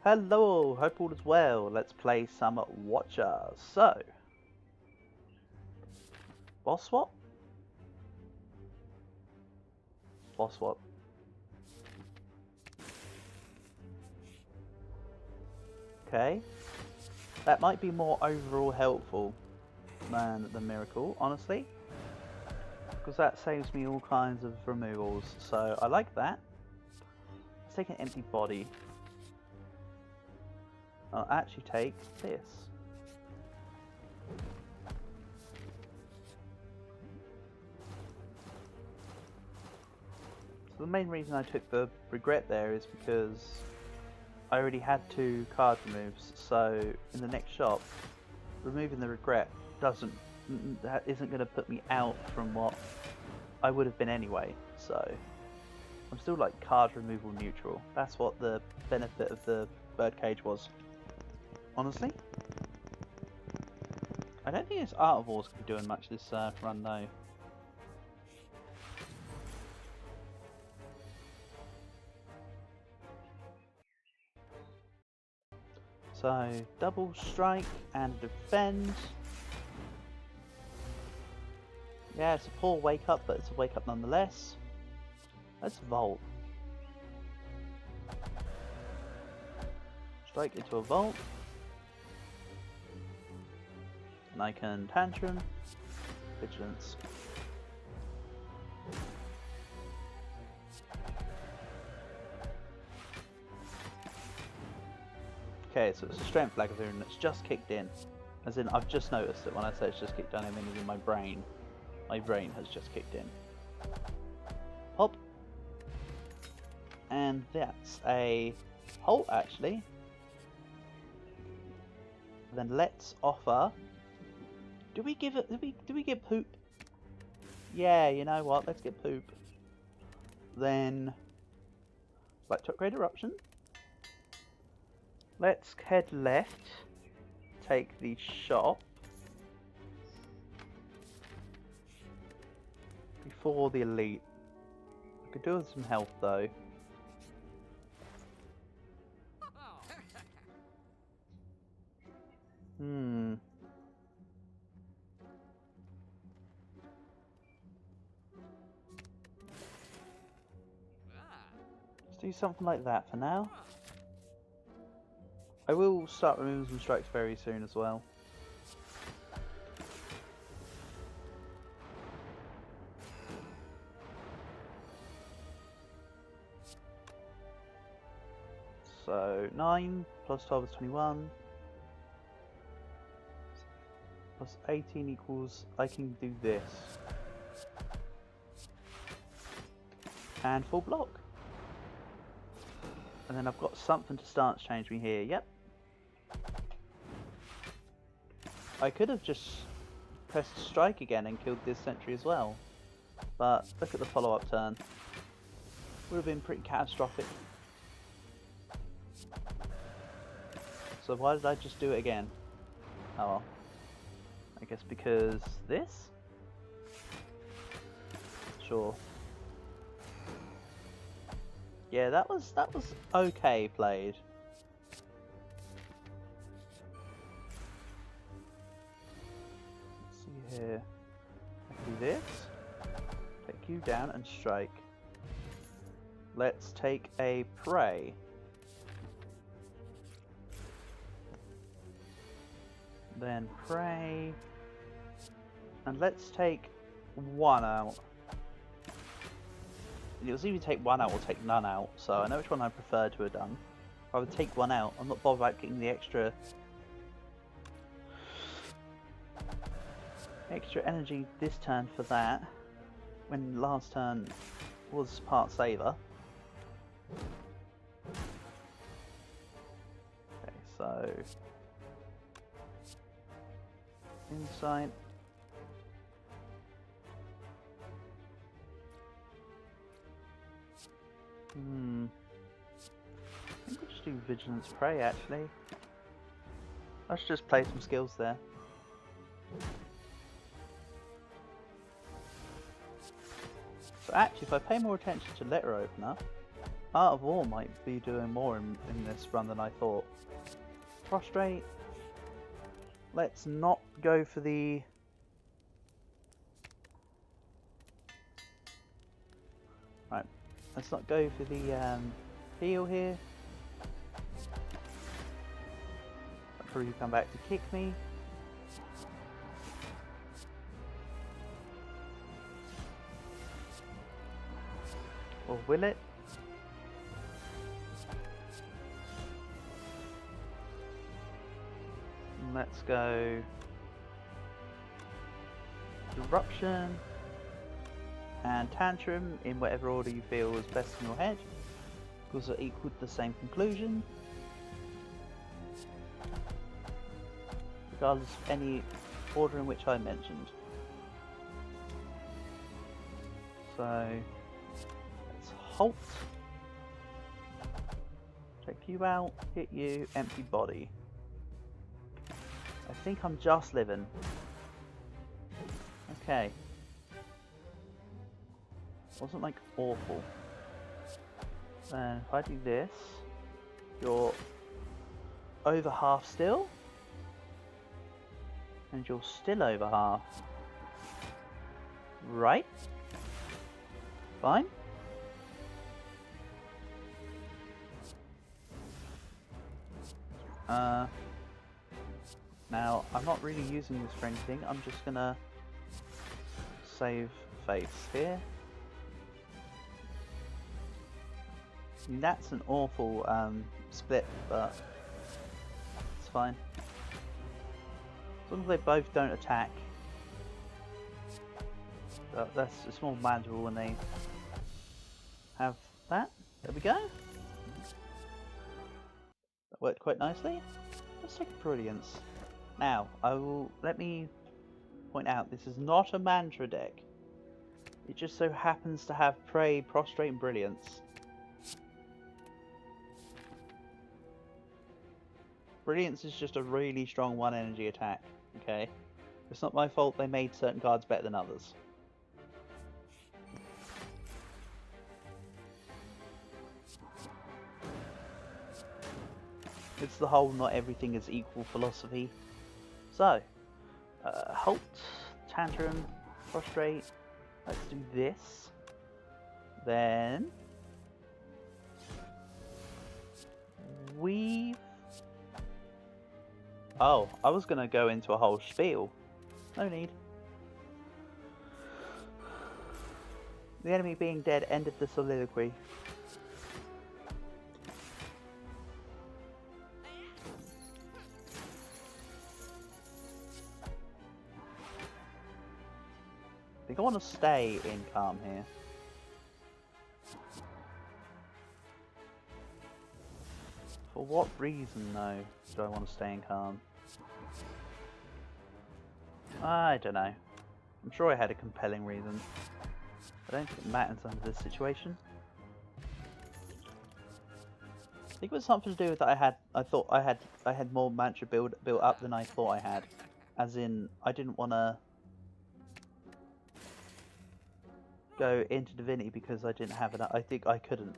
Hello, hope all is well. Let's play some Watcher. So, boss swap? Boss swap. Okay. That might be more overall helpful than the miracle, honestly. Because that saves me all kinds of removals. So, I like that. Let's take an empty body. I'll actually take this. So the main reason I took the regret there is because I already had 2 card removes, so in the next shop, removing the regret isn't going to put me out from what I would have been anyway, so I'm still like card removal neutral. That's what the benefit of the birdcage was, honestly. I don't think this Art of War's going to be doing much this run though. So, double strike and defend. Yeah, it's a poor wake up, but it's a wake up nonetheless. Let's vault. Strike into a vault. And I can tantrum. Vigilance. Okay, so it's a strength Lagavulin that's just kicked in. As in, I've just noticed it when I say it's just kicked in, I mean as in my brain. My brain has just kicked in. Pop. And that's a halt, actually. Then let's offer. Do we give it? Do we get poop? Yeah, you know what? Let's get poop. Then, like to upgrade eruption. Let's head left. Take the shop before the elite. I could do with some health though. Let's do something like that for now. I will start removing some strikes very soon as well. So 9 plus 12 is 21. Plus 18 equals, I can do this. And full block. And then I've got something to stance change me here, yep. I could have just pressed strike again and killed this sentry as well. But look at the follow-up turn. Would have been pretty catastrophic. So why did I just do it again? Oh well. I guess because this? Sure. Yeah, that was okay played. Let's see here. I do this. Take you down and strike. Let's take a prey. Then prey. And let's take 1 out. You'll see if you take 1 out or take none out, so I know which one I prefer to have done. I would take 1 out. I'm not bothered about getting the extra energy this turn for that, when last turn was part saver. Okay, so insight. I think we'll just do Vigilance Prey actually. I should just play some skills there. So actually, if I pay more attention to Letter Opener, Art of War might be doing more in this run than I thought. Prostrate. Let's not go for the... Right, let's not go for the heal here. I'll probably come back to kick me. Or will it? Let's go Disruption and Tantrum in whatever order you feel is best in your head, because it equaled the same conclusion, regardless of any order in which I mentioned. So let's halt, check you out, hit you, empty body. I think I'm just living. Okay. Wasn't like awful. Then if I do this, you're over half still, and you're still over half. Right? Fine. Now, I'm not really using this for anything, I'm just gonna save face here. I mean, that's an awful split, but it's fine. As long as they both don't attack. But it's more manageable when they have that. There we go. That worked quite nicely. Let's take Brilliance. Now, let me point out, this is not a mantra deck. It just so happens to have Prey, Prostrate and Brilliance. Brilliance is just a really strong 1 energy attack, okay? It's not my fault they made certain cards better than others. It's the whole not everything is equal philosophy. So, halt, Tantrum, Prostrate. Let's do this. Then Weave. Oh, I was gonna go into a whole spiel. No need. The enemy being dead ended the soliloquy. I think I want to stay in calm here. For what reason, though, do I want to stay in calm? I don't know. I'm sure I had a compelling reason. I don't think it matters under this situation. I think it was something to do with that I thought I had more mantra built up than I thought I had. As in, I didn't want to go into Divinity because I didn't have enough. I think I couldn't.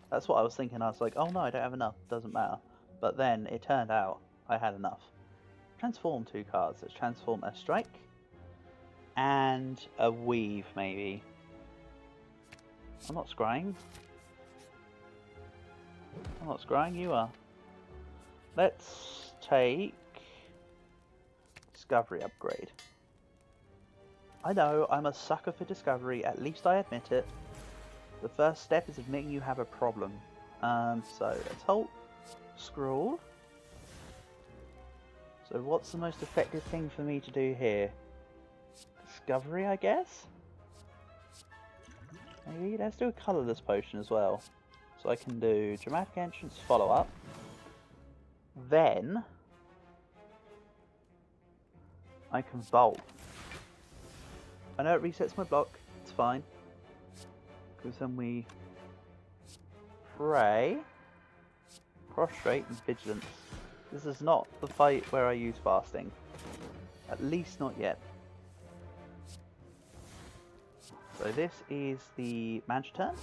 That's what I was thinking. I was like, oh no, I don't have enough. Doesn't matter. But then it turned out I had enough. Transform 2 cards. Let's transform a Strike and a Weave, maybe. I'm not scrying. I'm not scrying, you are. Let's take Discovery Upgrade. I know, I'm a sucker for Discovery, at least I admit it. The first step is admitting you have a problem. So let's halt, scroll. So what's the most effective thing for me to do here? Discovery, I guess? Maybe, let's do a colourless potion as well. So I can do Dramatic Entrance, follow up. Then I can Vault. I know it resets my block, it's fine. Because then we Pray, Prostrate and Vigilance. This is not the fight where I use Fasting. At least not yet. So this is the mantra turn.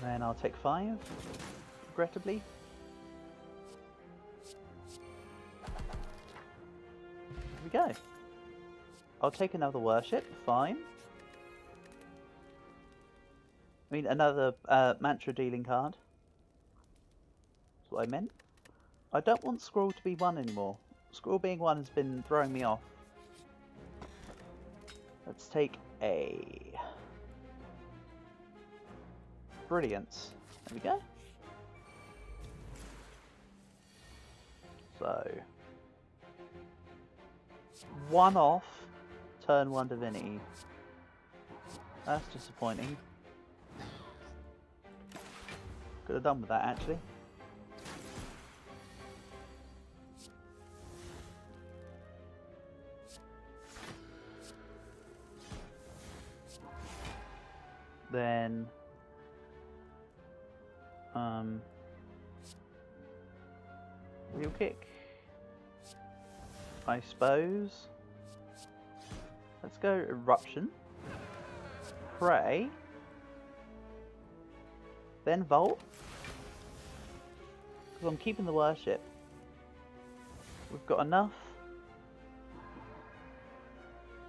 Then I'll take 5, regrettably. There we go. I'll take another worship, fine. I mean, another mantra dealing card. That's what I meant. I don't want Scroll to be 1 anymore. Scroll being 1 has been throwing me off. Let's take a Brilliance. There we go. So 1 off, turn 1 Divinity. That's disappointing. Could have done with that actually. Then wheel kick, I suppose. Let's go Eruption, Pray, then Volt, because I'm keeping the worship. We've got enough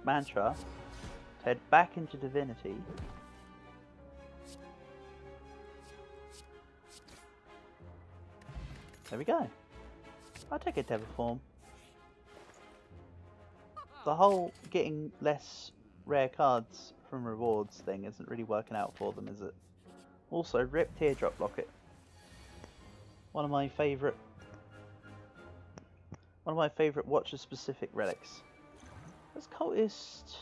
mantra to head back into Divinity. There we go. I'll take a Devil Form. The whole getting less rare cards from rewards thing isn't really working out for them, is it? Also, Rip Teardrop Locket. One of my favourite Watcher specific relics. That's Cultist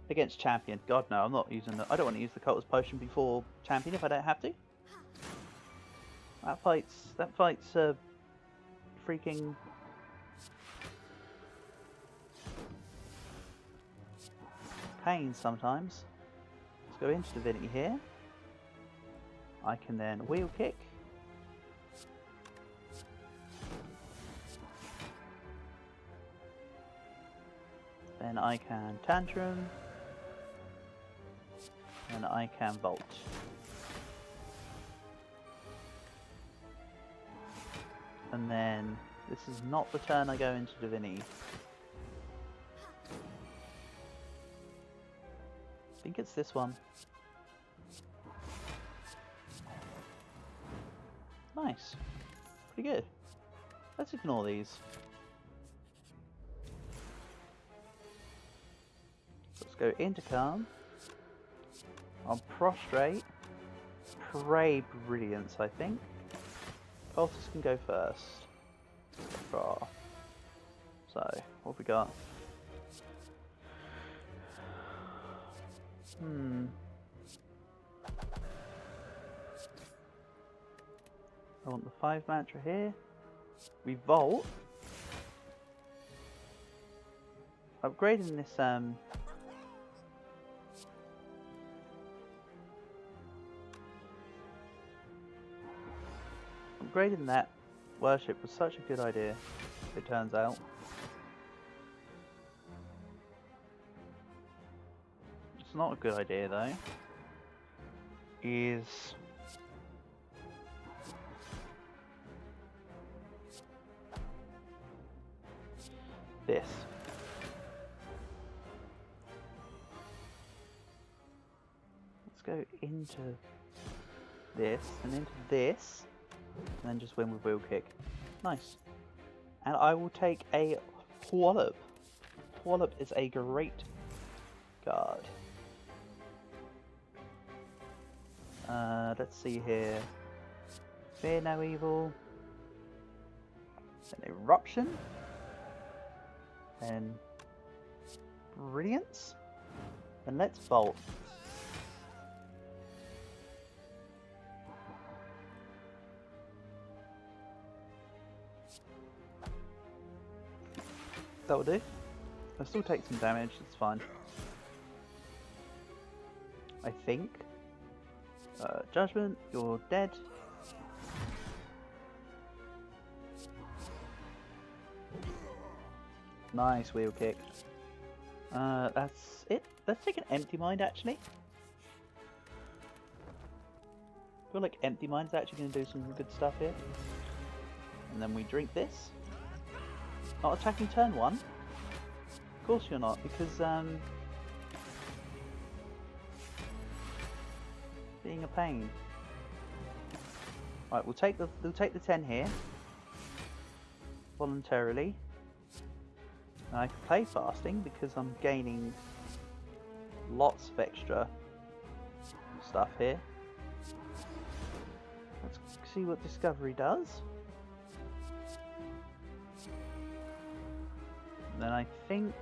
against Champion. God no, I'm not using I don't want to use the Cultist Potion before Champion if I don't have to. That fight's freaking pain sometimes. Let's go into Divinity here. I can then Wheel Kick. Then I can Tantrum. And I can Volt. And then, this is not the turn I go into Divinity. I think it's this one. Nice. Pretty good. Let's ignore these. Let's go into Calm. I'll Prostrate. Pray Brilliance, I think. Cultist can go first. So, what have we got? I want the 5 mantra here. We Volt. Upgrading this upgrading that worship was such a good idea, it turns out. It's not a good idea though. Is this. Let's go into this and into this. And then just win with Wheel Kick. Nice. And I will take a Wallop. Wallop is a great card. Let's see here. Fear no evil. Then Eruption. Then Brilliance. And let's Volt. That'll do. I'll still take some damage, it's fine. I think. Judgment, you're dead. Nice Wheel Kick. That's it. Let's take an Empty Mind actually. I feel like Empty Mind's actually going to do some good stuff here. And then we drink this. Not attacking turn 1? Of course you're not, because being a pain. Right, we'll take the 10 here voluntarily. And I can play fasting because I'm gaining lots of extra stuff here. Let's see what Discovery does. And then I think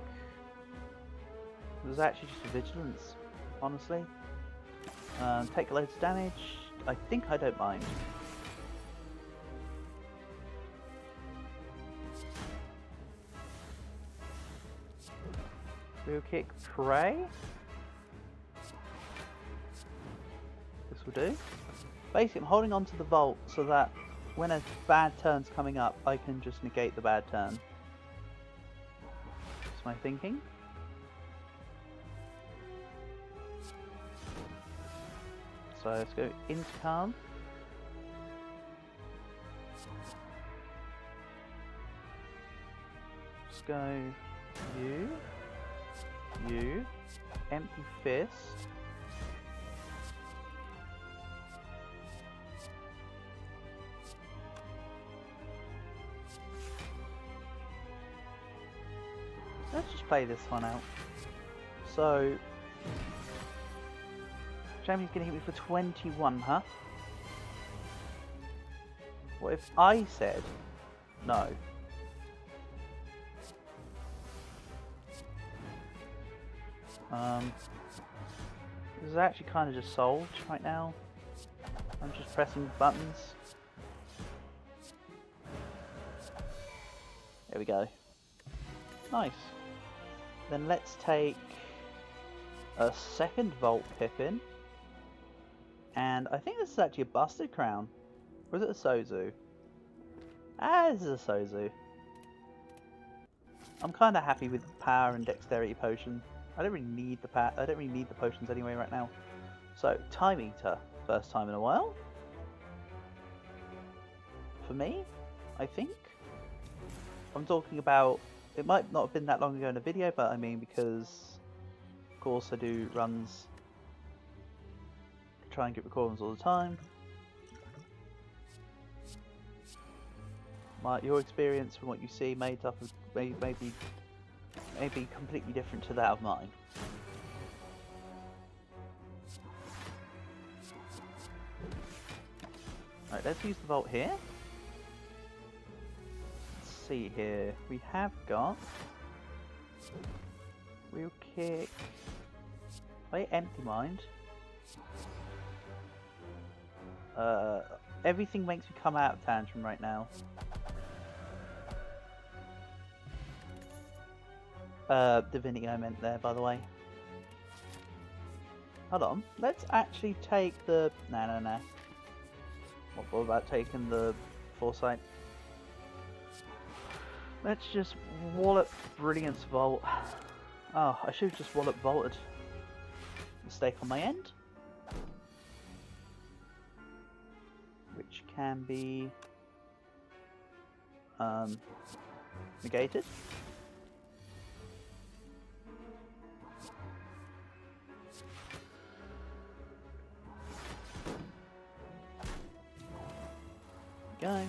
it was actually just a Vigilance, honestly. Take loads of damage. I think I don't mind. Real kick, pray. This will do. Basically, I'm holding on to the vault so that when a bad turn's coming up, I can just negate the bad turn. That's my thinking. So let's go into calm. Let's go you, empty fist. Let's just play this one out. So, Jamie's gonna hit me for 21, huh? What if I said no? This is actually kind of just solved right now. I'm just pressing buttons. There we go. Nice. Then let's take a second Volt Pippin. And I think this is actually a Busted Crown. Or is it a Sozu? Ah, this is a Sozu. I'm kind of happy with the power and dexterity potion. I don't really need the potions anyway right now. So, Time Eater, first time in a while. For me, I think. I'm talking about, it might not have been that long ago in a video, but I mean because, of course, I do runs, try and get recordings all the time. Your experience from what you see made up of maybe completely different to that of mine. Right, let's use the Vault here. Let's see here. We have got Real Kick. Wait, Empty Mind. Everything makes me come out of tantrum right now. Divinity I meant there, by the way. Hold on, let's actually take the... Nah. What about taking the Foresight? Let's just wallop Brilliance Vault. Oh, I should have just wallop vaulted. Mistake on my end. Which can be... negated. Go.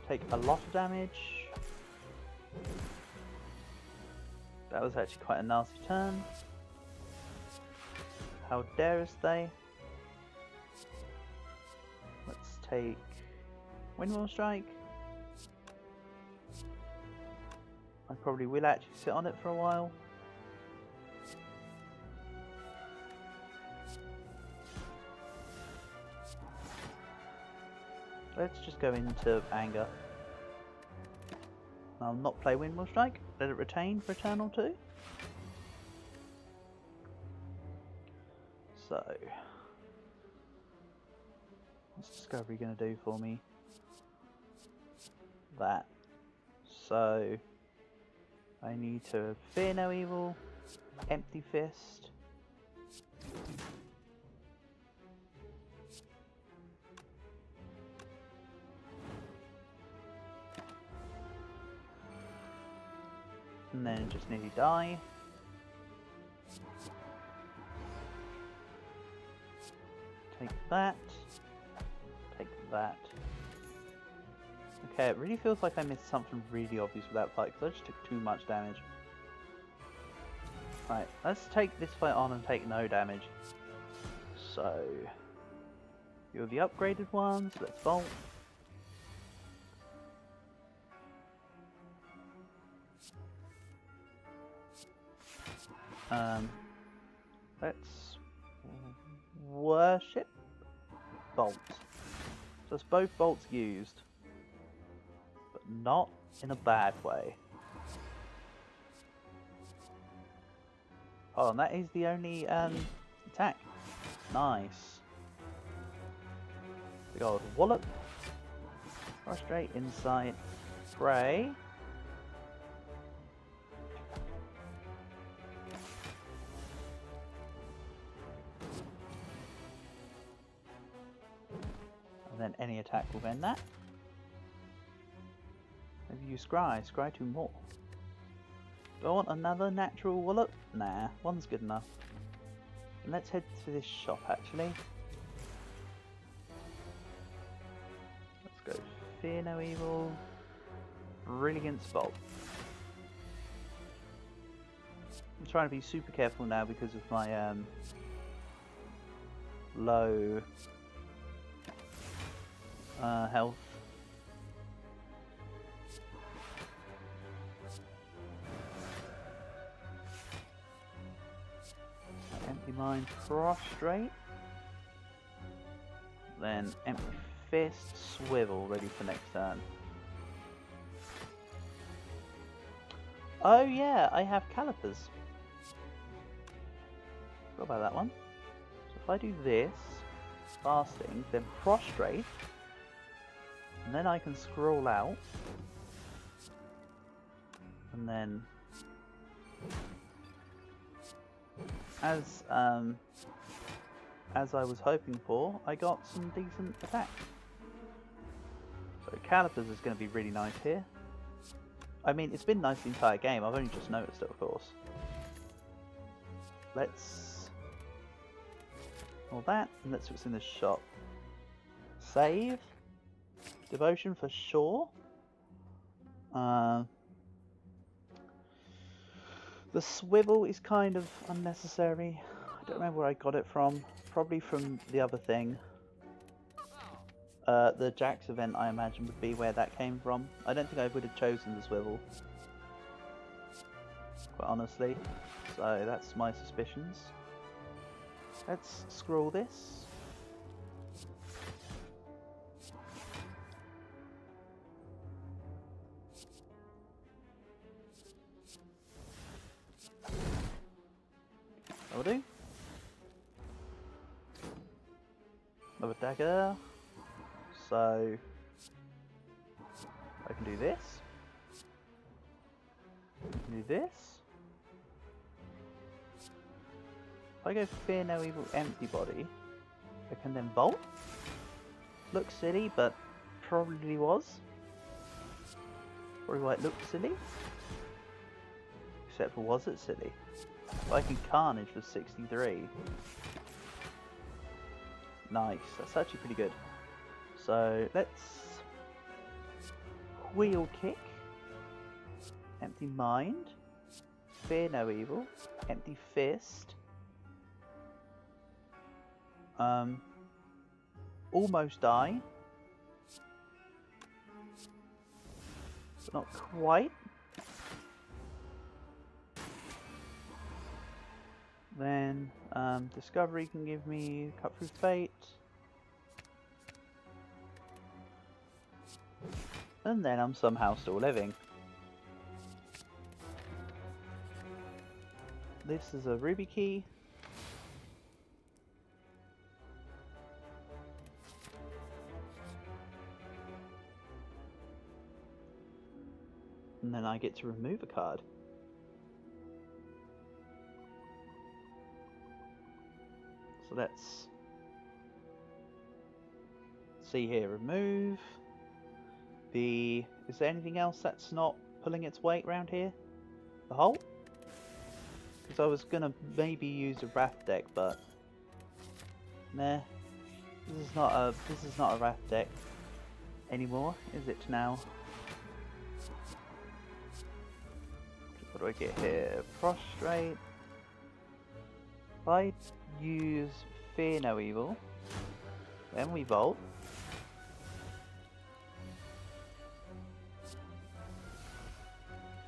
Take a lot of damage. That was actually quite a nasty turn. How darest they? Let's take Windwall Strike. I probably will actually sit on it for a while. Let's just go into anger. I'll not play Windmill Strike, let it retain for a turn or two. So, what's Discovery going to do for me? That. So, I need to Fear No Evil, Empty Fist. And then just nearly die. Take that. Take that. Okay, it really feels like I missed something really obvious with that fight, because I just took too much damage. Right, let's take this fight on and take no damage. So, you're the upgraded ones, let's bolt. Let's worship bolt. So it's both bolts used, but not in a bad way. Oh, and that is the only attack. Nice. Big old wallop. Prostrate, insight, spray. And then any attack will end that. Maybe you scry 2 more. Do I want another natural wallop? Nah, one's good enough. And let's head to this shop actually. Let's go Fear No Evil. Brilliant Bolt. I'm trying to be super careful now because of my low health. Empty Mind, Prostrate. Then Empty Fist, Swivel, ready for next turn. Oh yeah, I have calipers. Forgot about that one. So if I do this, fasting, then prostrate, and then I can scroll out, and then as I was hoping for, I got some decent attack. So calipers is going to be really nice here. I mean, it's been nice the entire game, I've only just noticed it, of course. Let's... all that, and let's see what's in this shop. Save. Devotion for sure. The swivel is kind of unnecessary. I don't remember where I got it from. Probably from the other thing. The Jax event, I imagine, would be where that came from. I don't think I would have chosen the swivel, quite honestly. So that's my suspicions. Let's scroll this. That'll do. Another dagger. So I can do this. I can do this. If I go Fear No Evil, Empty Body, I can then bolt. Looks silly, but probably was. Probably why it looked silly. Except for was it silly? Viking Carnage was 63. Nice, that's actually pretty good. So let's Wheel Kick, Empty Mind, Fear No Evil, Empty Fist, Almost Die, but not quite. Then Discovery can give me Cut Through Fate. And then I'm somehow still living. This is a ruby key. And then I get to remove a card. So let's see here, remove. Is there anything else that's not pulling its weight around here? the hole. Because I was gonna maybe use a raft deck, but nah, this is not a raft deck anymore, is it now? What do I get here? Prostrate. If I use Fear No Evil, then we vault.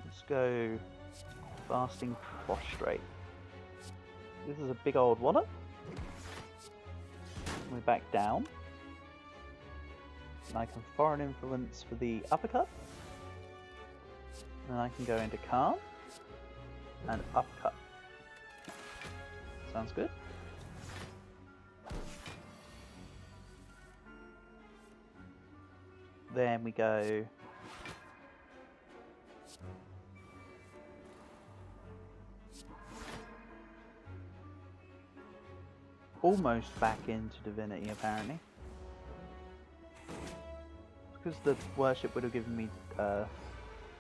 Let's go Fasting Prostrate. This is a big old wallet. We're back down. And I can Foreign Influence for the uppercut. And then I can go into Calm and uppercut. Sounds good. Then we go almost back into Divinity apparently. Because the worship would have given me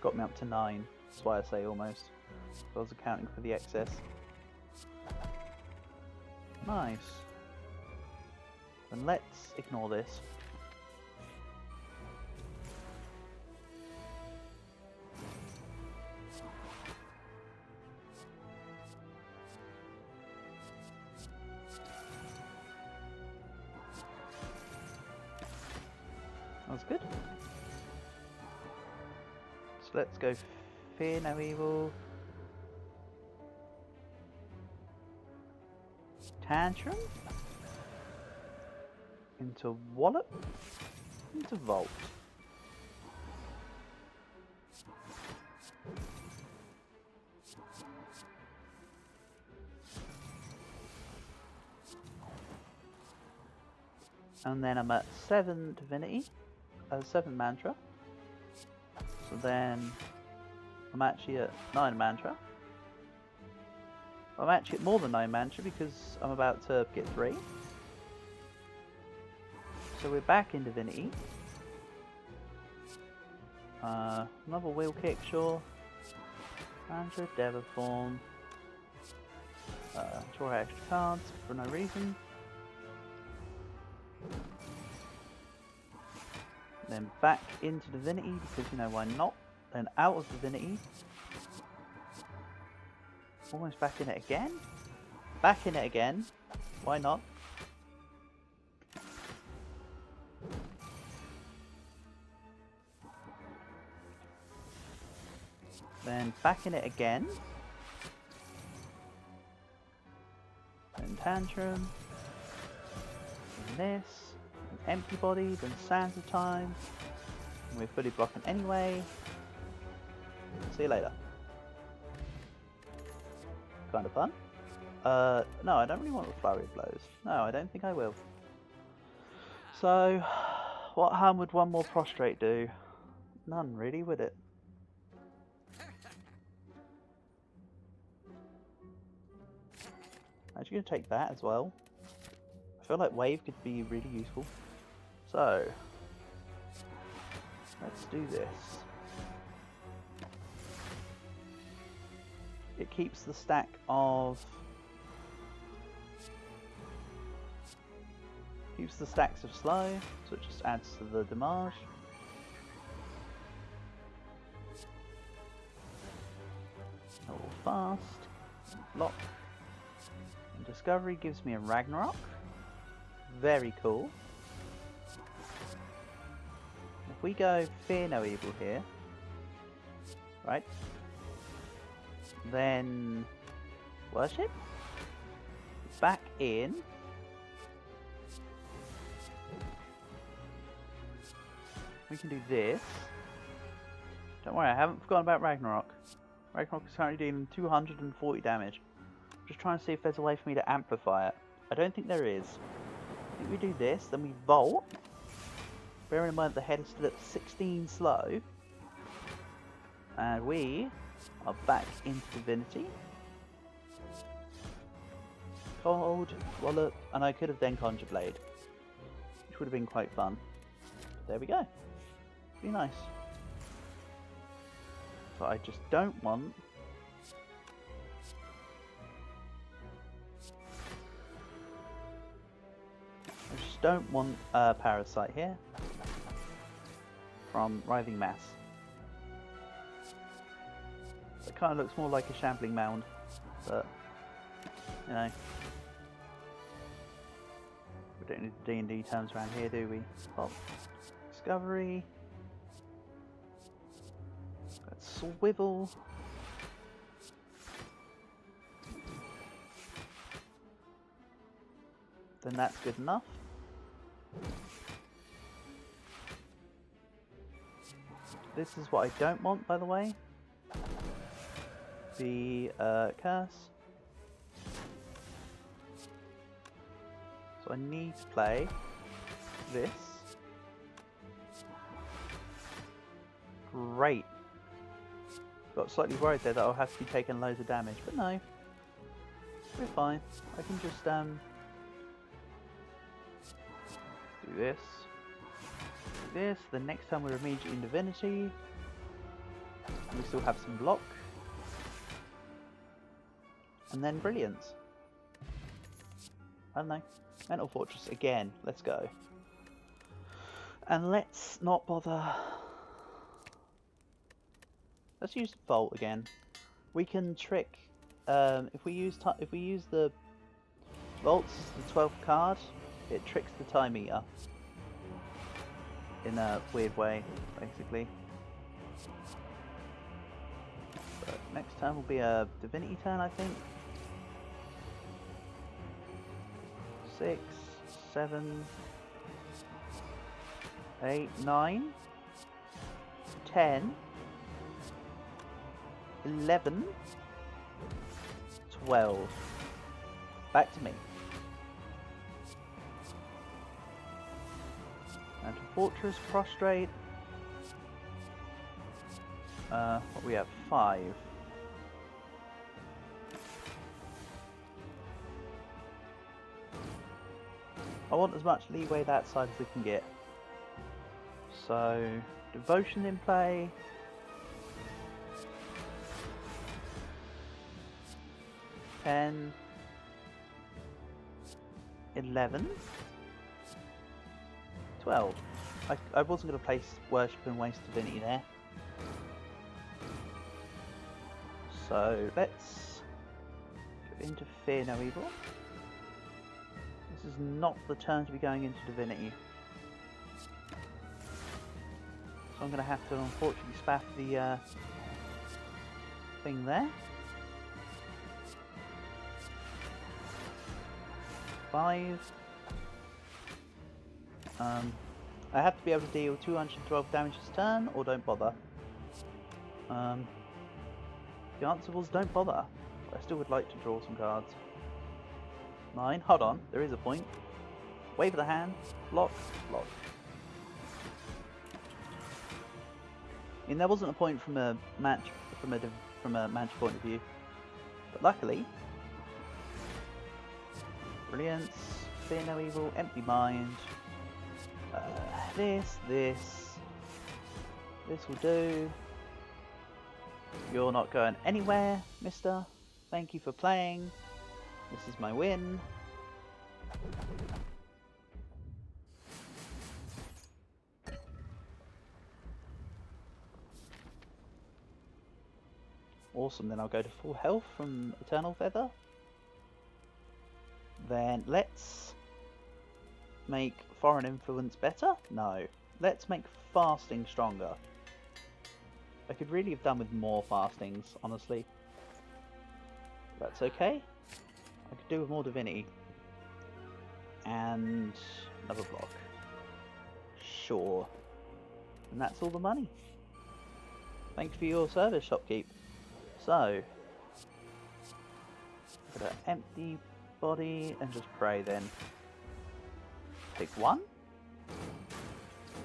got me up to 9. That's why I say almost. I was accounting for the excess. Nice. Then let's ignore this. That's good. So let's go Fear No Evil. Tantrum. Into Wallop. Into Vault. And then I'm at 7 Divinity. 7 Mantra. So then I'm actually at 9 Mantra. I'm actually at more than 9 Mantra because I'm about to get 3. So we're back in Divinity. Another Wheel Kick, sure. Mantra, Devil Form. Draw extra cards for no reason. Then back into Divinity because you know why not. Then out of Divinity. Almost back in it again. Back in it again. Why not? Then back in it again. Then Tantrum. And this. Then Empty Body. Then Sands of Time. And we're fully blocking anyway. See you later. Kind of fun. No, I don't really want the Flurry of Blows. No, I don't think I will. So, what harm would one more Prostrate do? None, really, would it? Actually, gonna take that as well. I feel like Wave could be really useful. So, let's do this. It keeps the stack of... keeps the stacks of slow, so it just adds to the damage. All fast. Lock. And Discovery gives me a Ragnarok. Very cool. If we go Fear No Evil here, right? Then Worship. Back in. We can do this. Don't worry, I haven't forgotten about Ragnarok. Ragnarok is currently dealing 240 damage. Just trying to see if there's a way for me to amplify it. I don't think there is. If we do this, then we Vault. Bearing in mind the head is still at 16 slow. And we are back into Divinity. Cold, Wallop, and I could have then Conjure Blade. Which would have been quite fun. But there we go. Pretty nice. But I just don't want don't want a parasite here from Writhing Mass. It kind of looks more like a shambling mound, but you know, we don't need D&D terms around here, do we? Pop. Discovery. Let's swivel. Then that's good enough. This is what I don't want, by the way. The curse. So I need to play this. Great. Got slightly worried there that I'll have to be taking loads of damage, but no. We're fine. I can just do this. Do this. The next time we're immediately in Divinity. We still have some block. And then Brilliance. I don't know. Mental Fortress again. Let's go. And let's not bother. Let's use Vault again. We can trick. If we use the Vaults, the 12th card, it tricks the time meter in a weird way, basically. But next turn will be a Divinity turn, I think. 6, 7, 8, 9, 10, 11, 12. Back to me. And to Fortress, Prostrate. What we have? 5. I want as much leeway that side as we can get. So, Devotion in play. Ten, 11, 12. I wasn't going to place Worship and Waste Divinity there. So let's go into Fear No Evil. This is not the turn to be going into Divinity. So I'm going to have to unfortunately spaff the thing there. 5. I have to be able to deal 212 damage this turn, or don't bother. The answer was don't bother. I still would like to draw some cards. 9. Hold on, there is a point. Wave of the hand. Block. Block. I mean, there wasn't a point from a match from a match point of view, but luckily. Brilliance, Fear No Evil, Empty Mind, this will do. You're not going anywhere, mister. Thank you for playing. This is my win. Awesome, then I'll go to full health from Eternal Feather. Then let's make Foreign Influence better? No. Let's make Fasting stronger. I could really have done with more Fastings, honestly. That's okay. I could do with more Divinity. And another block. Sure. And that's all the money. Thanks for your service, shopkeep. So, I'm gonna empty body and just pray then. Pick 1.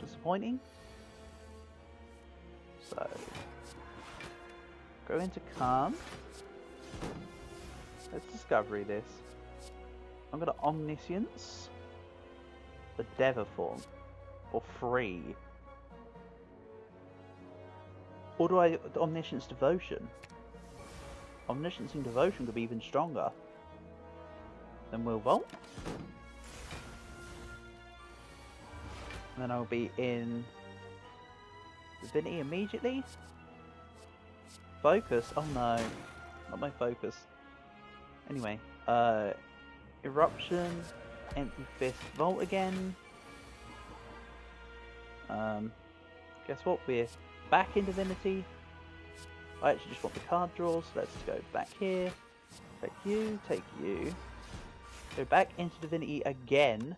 Disappointing. So, go into Calm. Let's Discovery this. I'm gonna Omniscience the Dever form for free. Or do I Omniscience Devotion? Omniscience and Devotion could be even stronger. Then we'll Vault. And then I'll be in Divinity immediately. Focus? Oh no, not my focus. Anyway, Eruption, Empty Fist, Vault again. Guess what? We're back in Divinity. I actually just want the card draws. Let's go back here. Take you, take you. Go back into Divinity again.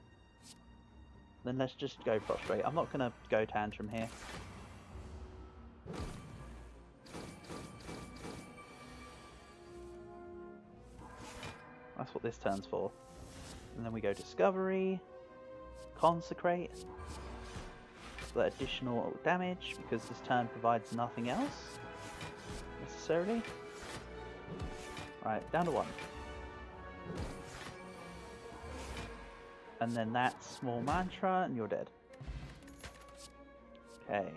Then let's just go Prostrate. I'm not going to go Tantrum here. That's what this turn's for. And then we go Discovery, Consecrate, for that additional damage, because this turn provides nothing else, necessarily. Right, down to 1. And then that small mantra, and you're dead. Okay.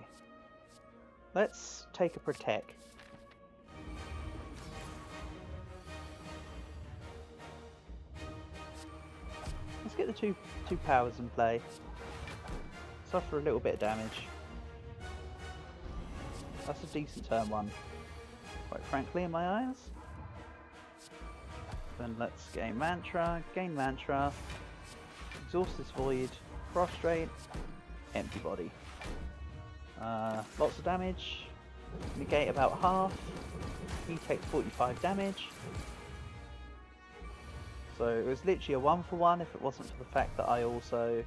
Let's take a Protect. Let's get the two powers in play. Suffer a little bit of damage. That's a decent turn 1, quite frankly, in my eyes. Then let's gain Mantra, exhaust this Void, Prostrate, Empty Body. Lots of damage, negate about half, he takes 45 damage. So it was literally a 1-for-1 if it wasn't for the fact that I also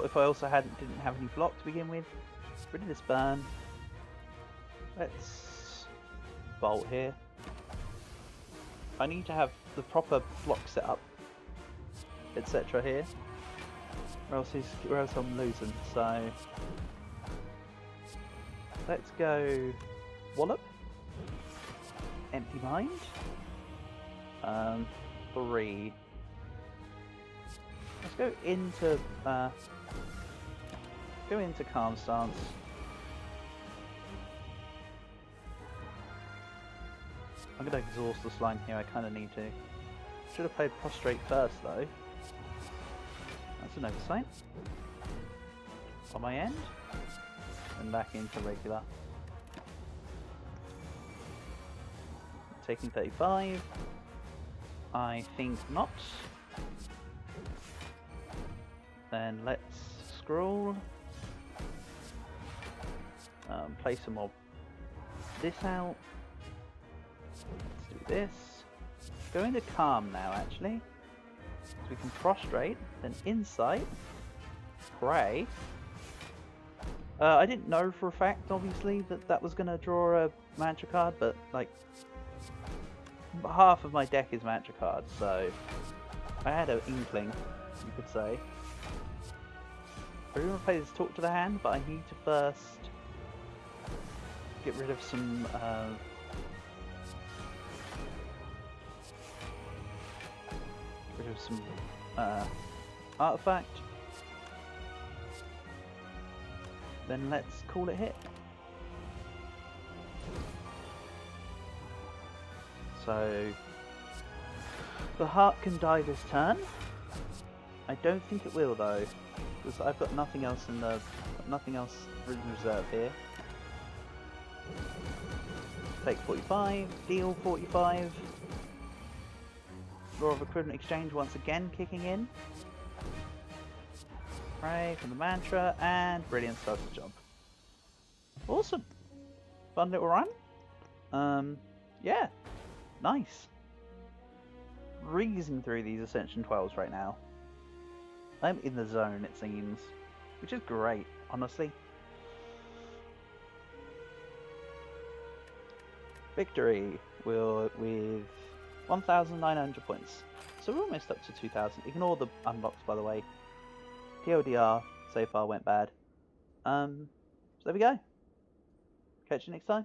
if I also didn't have any block to begin with. Rid of this burn. Let's bolt here. I need to have the proper block set up, etc. here, or else I'm losing. So let's go Wallop, Empty Mind, 3. Let's go into Calm Stance. I'm going to exhaust the slime here, I kind of need to. Should have played Prostrate first though. That's an oversight. On my end. And back into regular. Taking 35. I think not. Then let's scroll. Play some more this out. Let's do this. Go into Calm now, actually. So we can Prostrate, then Insight, Pray. I didn't know for a fact, obviously, that was going to draw a Mantra card, but, like, half of my deck is Mantra cards, so I had an inkling, you could say. I really want to play this Talk to the Hand, but I need to first get rid of some artifact. Then let's call it hit. So the heart can die this turn. I don't think it will though, because I've got nothing else in reserve here. Take 45, deal 45. Law of Equivalent Exchange once again kicking in. Pray from the Mantra, and Brilliance does the job. Awesome. Fun little run. Yeah. Nice. Breezing through these Ascension 12s right now. I'm in the zone, it seems. Which is great, honestly. Victory with 1,900 points. So we're almost up to 2,000. Ignore the unlocks, by the way. TLDR so far went bad. So there we go. Catch you next time.